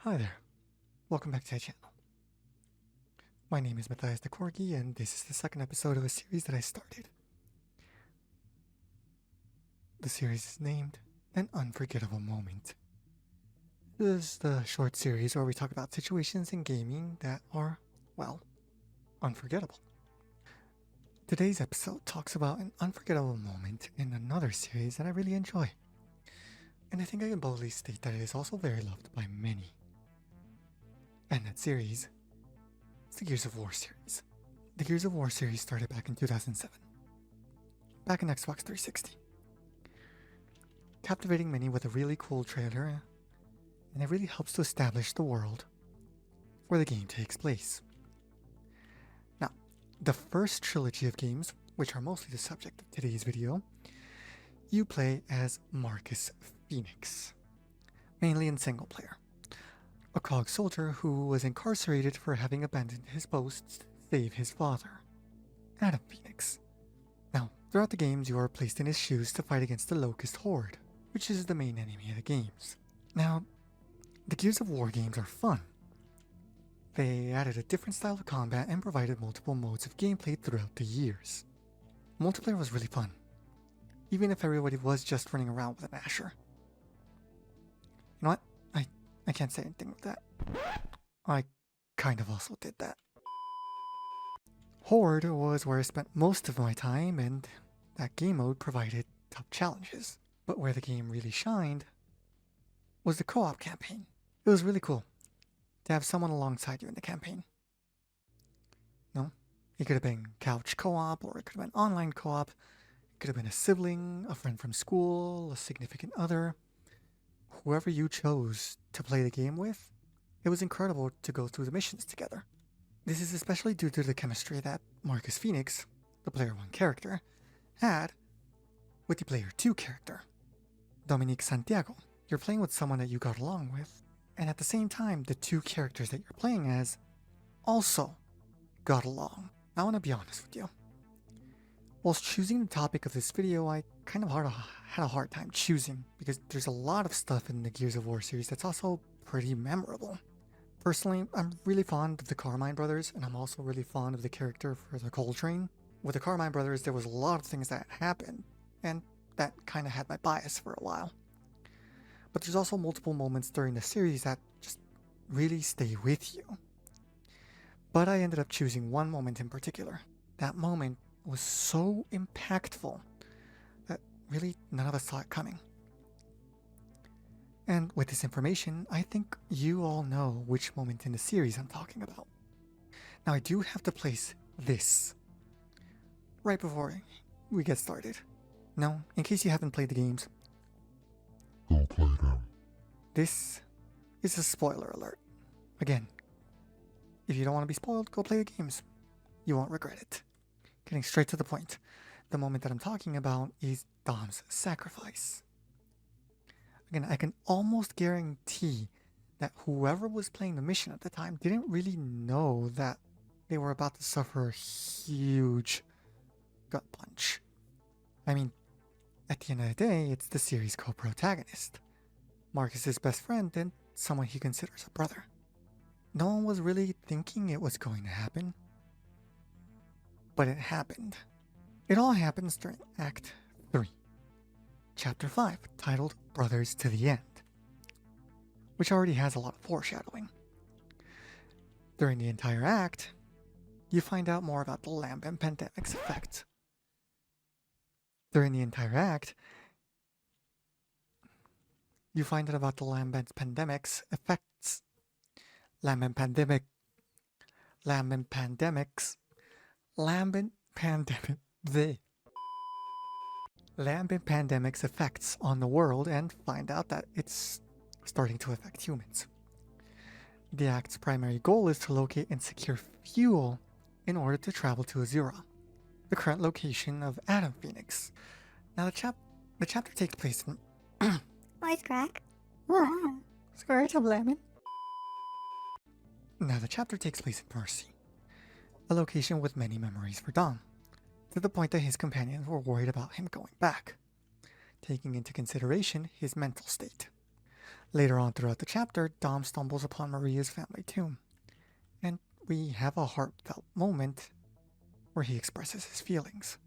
Hi there, welcome back to the channel. My name is Matthias the Corgi, and this is the second episode of a series that I started. The series is named An Unforgettable Moment. This is the short series where we talk about situations in gaming that are, well, unforgettable. Today's episode talks about an unforgettable moment in another series that I really enjoy. And I think I can boldly state that it is also very loved by many. And that series is the Gears of War series. The Gears of War series started back in 2007, back in Xbox 360. Captivating many with a really cool trailer, and it really helps to establish the world where the game takes place. Now, the first trilogy of games, which are mostly the subject of today's video, you play as Marcus Phoenix, mainly in single player. A COG soldier who was incarcerated for having abandoned his post to save his father, Adam Phoenix. Now, throughout the games you are placed in his shoes to fight against the Locust Horde, which is the main enemy of the games. Now, the Gears of War games are fun. They added a different style of combat and provided multiple modes of gameplay throughout the years. Multiplayer was really fun, even if everybody was just running around with an Asher. You know what? I can't say anything with that. I kind of also did that. Horde was where I spent most of my time, and that game mode provided tough challenges. But where the game really shined was the co-op campaign. It was really cool to have someone alongside you in the campaign. No, it could have been couch co-op, or it could have been online co-op. It could have been a sibling, a friend from school, a significant other. Whoever you chose to play the game with, it was incredible to go through the missions together. This is especially due to the chemistry that Marcus Phoenix, the player 1 character, had with the player 2 character, Dominique Santiago. You're playing with someone that you got along with, and at the same time, the two characters that you're playing as also got along. I want to be honest with you. Whilst choosing the topic of this video, I kind of had a hard time choosing, because there's a lot of stuff in the Gears of War series that's also pretty memorable. Personally, I'm really fond of the Carmine brothers, and I'm also really fond of the character for the Coltrane. With the Carmine brothers, there was a lot of things that happened, and that kind of had my bias for a while. But there's also multiple moments during the series that just really stay with you. But I ended up choosing one moment in particular. That moment was so impactful that really none of us saw it coming. And with this information, I think you all know which moment in the series I'm talking about. Now, I do have to place this right before we get started. Now, in case you haven't played the games, Go play them. this is a spoiler alert. Again, if you don't want to be spoiled, go play the games. You won't regret it. Getting straight to the point, the moment that I'm talking about is Dom's sacrifice. Again, I can almost guarantee that whoever was playing the mission at the time didn't really know that they were about to suffer a huge gut punch. I mean, at the end of the day, it's the series co-protagonist, Marcus's best friend, and someone he considers a brother. No one was really thinking it was going to happen, but it happened. It all happens during Act 3, Chapter 5, titled Brothers to the End, which already has a lot of foreshadowing. During the entire act, you find out more about the Lambent pandemic's effect. During the entire act, you find out about the Lambent pandemic's effects. Lambent pandemic's effects on the world, and find out that it's starting to affect humans. The act's primary goal is to locate and secure fuel in order to travel to Azura, the current location of Adam Phoenix. Now the chapter takes place in Voice crack. Squirt of lemon. Now the chapter takes place in Mercy, a location with many memories for Dom, to the point that his companions were worried about him going back, taking into consideration his mental state. Later on throughout the chapter, Dom stumbles upon Maria's family tomb, and we have a heartfelt moment where he expresses his feelings.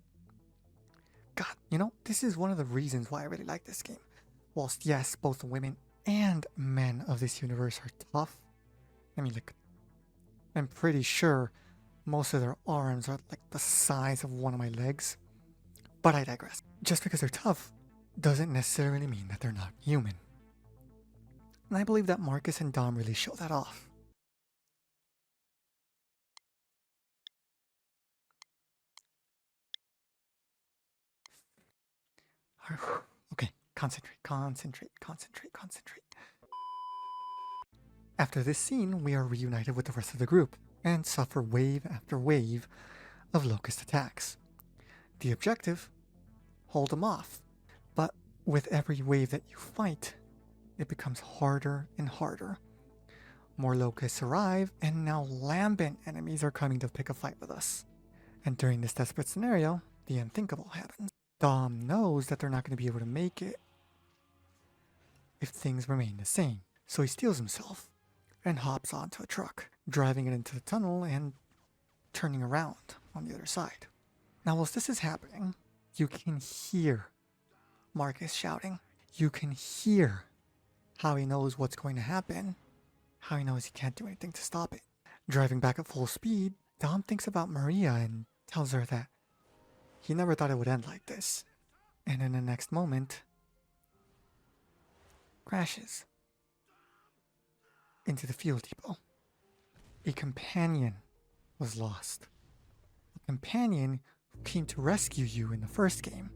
God, this is one of the reasons why I really like this game. Whilst yes, both the women and men of this universe are tough, I'm pretty sure most of their arms are like the size of one of my legs. But I digress. Just because they're tough doesn't necessarily mean that they're not human. And I believe that Marcus and Dom really show that off. Okay, concentrate. After this scene, we are reunited with the rest of the group and suffer wave after wave of locust attacks. The objective? Hold them off. But with every wave that you fight, it becomes harder and harder. More locusts arrive, and now lambent enemies are coming to pick a fight with us. And during this desperate scenario, the unthinkable happens. Dom knows that they're not going to be able to make it if things remain the same. So he steals himself and hops onto a truck, driving it into the tunnel and turning around on the other side. Now, whilst this is happening, you can hear Marcus shouting. You can hear how he knows what's going to happen, how he knows he can't do anything to stop it. Driving back at full speed, Dom thinks about Maria and tells her that he never thought it would end like this. And in the next moment, crashes into the fuel depot. A companion was lost. A companion who came to rescue you in the first game.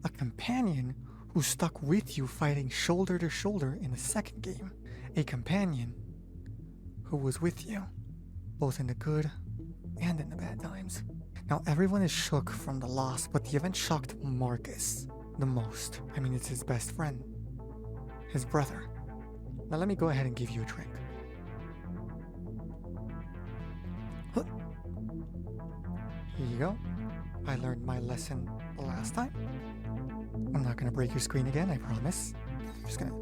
A companion who stuck with you fighting shoulder to shoulder in the second game. A companion who was with you, both in the good and in the bad times. Now everyone is shook from the loss, but the event shocked Marcus the most. It's his best friend, his brother. Now let me go ahead and give you a drink. Here you go. I learned my lesson the last time. I'm not gonna break your screen again, I promise. I'm just gonna...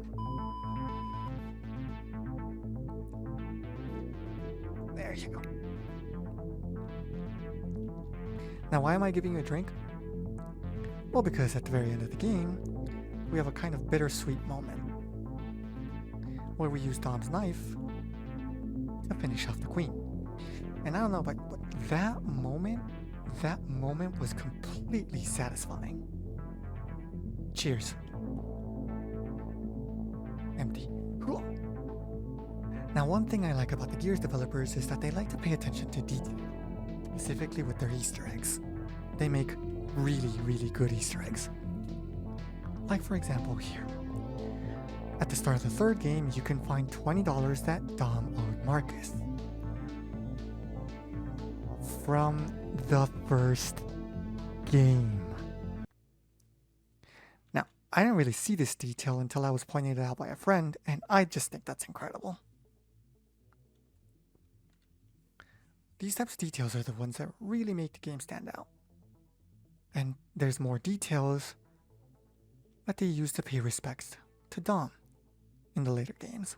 There you go. Now, why am I giving you a drink? Well, because at the very end of the game, we have a kind of bittersweet moment where we use Dom's knife to finish off the queen. And I don't know, but that moment was completely satisfying. Cheers. Empty. Cool. Now, one thing I like about the Gears developers is that they like to pay attention to detail, specifically with their Easter eggs. They make really, really good Easter eggs. Like, for example, here. At the start of the third game, you can find $20 that Dom owed Marcus from the first game. Now, I didn't really see this detail until I was pointed out by a friend, and I just think that's incredible. These types of details are the ones that really make the game stand out. And there's more details that they use to pay respects to Dom in the later games.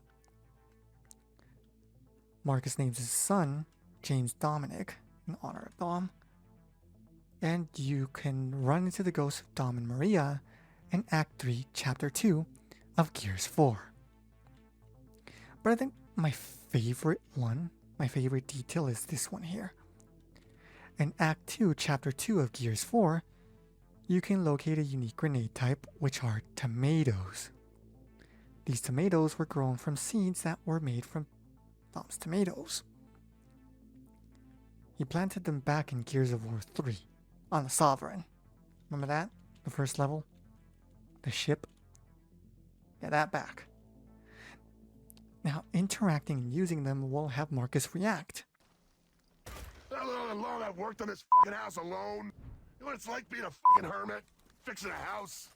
Marcus names his son James Dominic in honor of Dom. And you can run into the ghosts of Dom and Maria in Act 3, Chapter 2 of Gears 4. But I think my favorite detail is this one here. In Act 2, Chapter 2 of Gears 4, you can locate a unique grenade type, which are tomatoes. These tomatoes were grown from seeds that were made from Dom's tomatoes. He planted them back in Gears of War 3 on the Sovereign. Remember that? The first level? The ship? Yeah, that back. Now, interacting and using them will have Marcus react. Alone, I worked on this fucking house alone. You know what it's like being a fucking hermit? Fixing a house?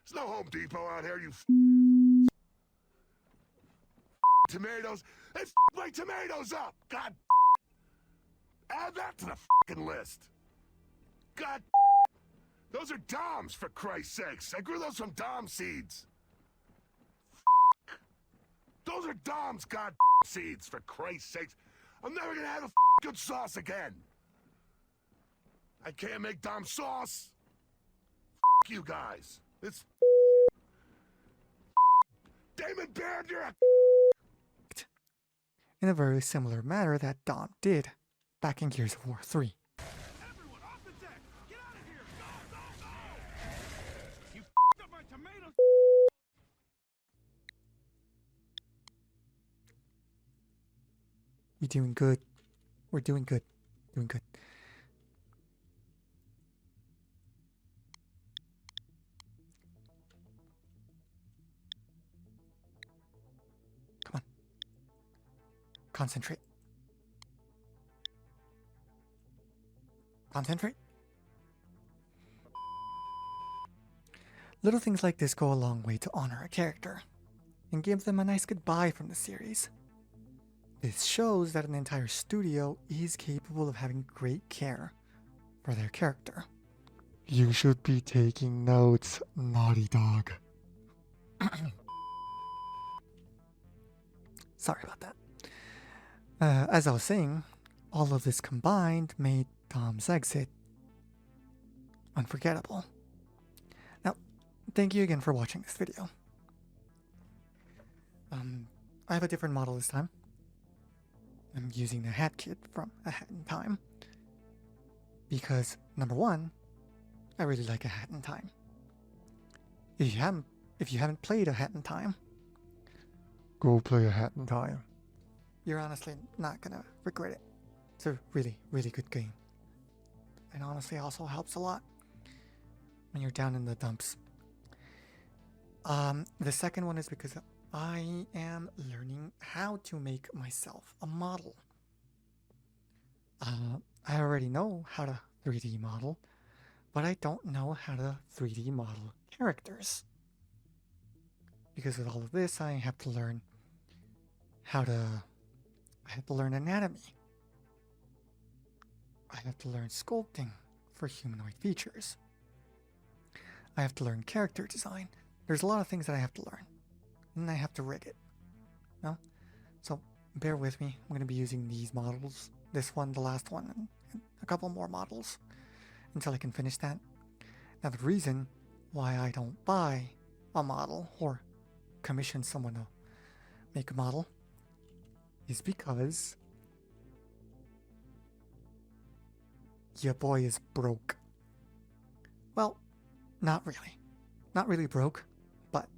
There's no Home Depot out here, you tomatoes. They my tomatoes up! God add that to the fucking list. God those are Doms, for Christ's sakes. I grew those from Dom seeds. Those are Dom's goddamn seeds, for Christ's sakes. I'm never gonna have a good sauce again. I can't make Dom sauce. You guys. It's Damon Baird, you're a In a very similar manner that Dom did back in Gears of War 3. Everyone off the deck! Get out of here! Go, go, go! You up my tomatoes! You're doing good. We're doing good. Doing good. Come on. Concentrate. Concentrate. Little things like this go a long way to honor a character and give them a nice goodbye from the series. This shows that an entire studio is capable of having great care for their character. You should be taking notes, Naughty Dog. Sorry about that. As I was saying, all of this combined made Dom's exit unforgettable. Now, thank you again for watching this video. I have a different model this time. I'm using the hat kit from A Hat in Time because, number one, I really like A Hat in Time. If you haven't played A Hat in Time, go play A Hat in Time. You're honestly not gonna regret it. It's a really, really good game. And honestly also helps a lot when you're down in the dumps. The second one is because I am learning how to make myself a model. I already know how to 3D model, but I don't know how to 3D model characters. Because with all of this, I have to learn anatomy. I have to learn sculpting for humanoid features. I have to learn character design. There's a lot of things that I have to learn. And I have to rig it. No? So bear with me. I'm going to be using these models. This one, the last one, and a couple more models until I can finish that. Now the reason why I don't buy a model or commission someone to make a model is because your boy is broke. Well, not really. Not really broke, but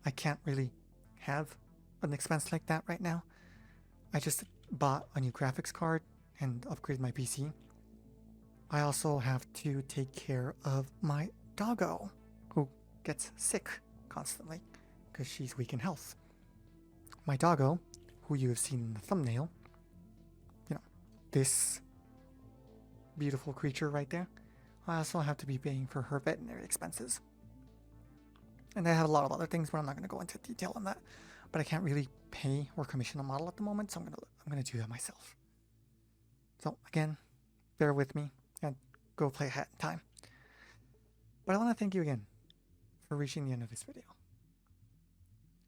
I can't really have an expense like that right now. I just bought a new graphics card and upgraded my PC. I also have to take care of my doggo, who gets sick constantly because she's weak in health. My doggo, who you have seen in the thumbnail, this beautiful creature right there, I also have to be paying for her veterinary expenses. And I have a lot of other things, but I'm not going to go into detail on that. But I can't really pay or commission a model at the moment, so I'm gonna do that myself. So again, bear with me and go play A Hat in Time. But I want to thank you again for reaching the end of this video.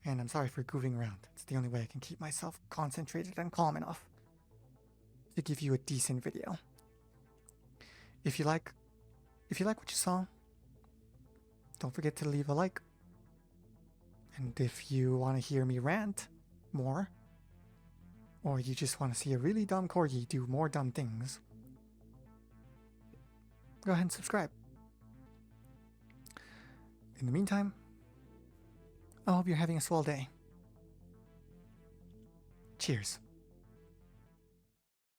And I'm sorry for goofing around. It's the only way I can keep myself concentrated and calm enough to give you a decent video. If you like what you saw, don't forget to leave a like. And if you want to hear me rant more, or you just want to see a really dumb corgi do more dumb things, go ahead and subscribe. In the meantime, I hope you're having a swell day. Cheers.